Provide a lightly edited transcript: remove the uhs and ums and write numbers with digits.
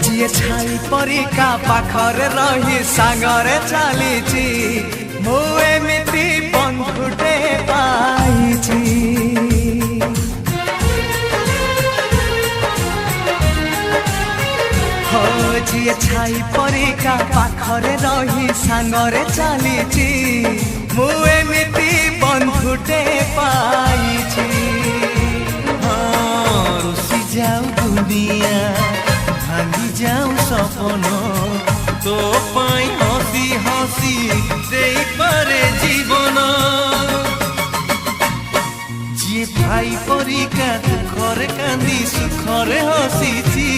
ଯିଏ ଛାଇ ପରିକା ପାଖରେ ରହି ସାଙ୍ଗରେ ଚାଲିଛି ମୁଁ ଏମିତି ବନ୍ଧୁଟେ ପାଇଛି। ଯିଏ ଛାଇ ପରିକା ପାଖରେ ରହି ସାଙ୍ଗରେ ଚାଲିଛି ମୁଁ ଏମିତି ବନ୍ଧୁଟେ ପାଇଛି। ରୁଷି ଯାଉ ଦୁନିଆ ଭାଙ୍ଗି ଯାଉ ସପନ ତୋ ପାଇଁ ହସି ହସି ଦେଇପାରେ ଜୀବନ। ଯିଏ ଭାଇ ପରିକା ଦୁଃଖରେ କାନ୍ଦି ସୁଖରେ ହସିଛି